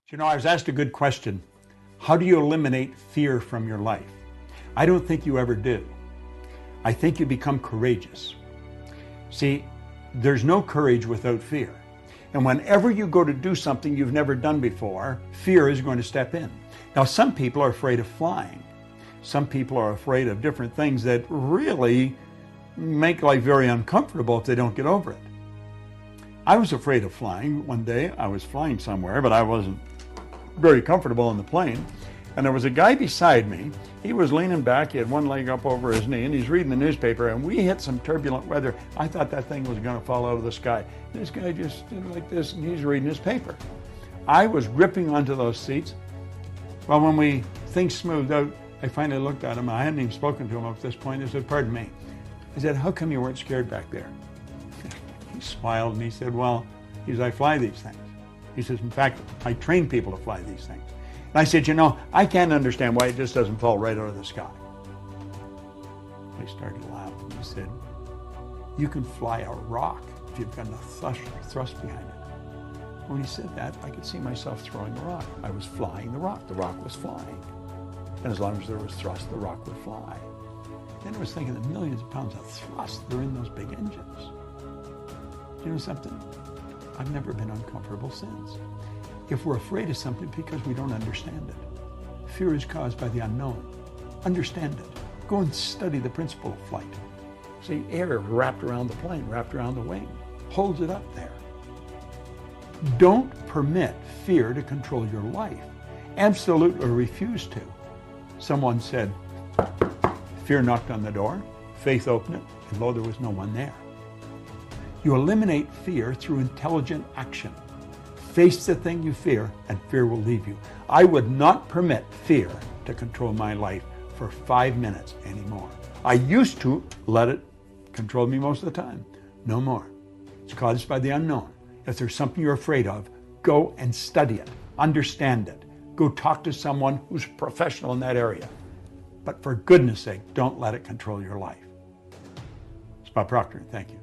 You know, I was asked a good question. How do you eliminate fear from your life? I don't think you ever do. I think you become courageous. See, there's no courage without fear. And whenever you go to do something you've never done before, fear is going to step in. Now, some people are afraid of flying. Some people are afraid of different things that really make life very uncomfortable if they don't get over it. I was afraid of flying. One day I was flying somewhere, but I wasn't very comfortable in the plane. And there was a guy beside me. He was leaning back, he had one leg up over his knee, and he's reading the newspaper, and we hit some turbulent weather. I thought that thing was gonna fall out of the sky. This guy just did like this, and he's reading his paper. I was gripping onto those seats. Well, when things smoothed out, I finally looked at him. I hadn't even spoken to him up to this point. I said, "Pardon me." I said, "How come you weren't scared back there?" He smiled and he said, "Well," he said, "I fly these things." He says, "In fact, I train people to fly these things." And I said, "You know, I can't understand why it just doesn't fall right out of the sky." He started laughing. He said, "You can fly a rock if you've got enough thrust behind it." When he said that, I could see myself throwing the rock. I was flying the rock. The rock was flying. And as long as there was thrust, the rock would fly. Then I was thinking the millions of pounds of thrust that are in those big engines. You know something? I've never been uncomfortable since. If we're afraid of something because we don't understand it, fear is caused by the unknown. Understand it. Go and study the principle of flight. See, air wrapped around the plane, wrapped around the wing, holds it up there. Don't permit fear to control your life. Absolutely refuse to. Someone said, fear knocked on the door, faith opened it, and lo, there was no one there. You eliminate fear through intelligent action. Face the thing you fear, and fear will leave you. I would not permit fear to control my life for 5 minutes anymore. I used to let it control me most of the time. No more. It's caused by the unknown. If there's something you're afraid of, go and study it. Understand it. Go talk to someone who's a professional in that area. But for goodness sake, don't let it control your life. It's Bob Proctor. Thank you.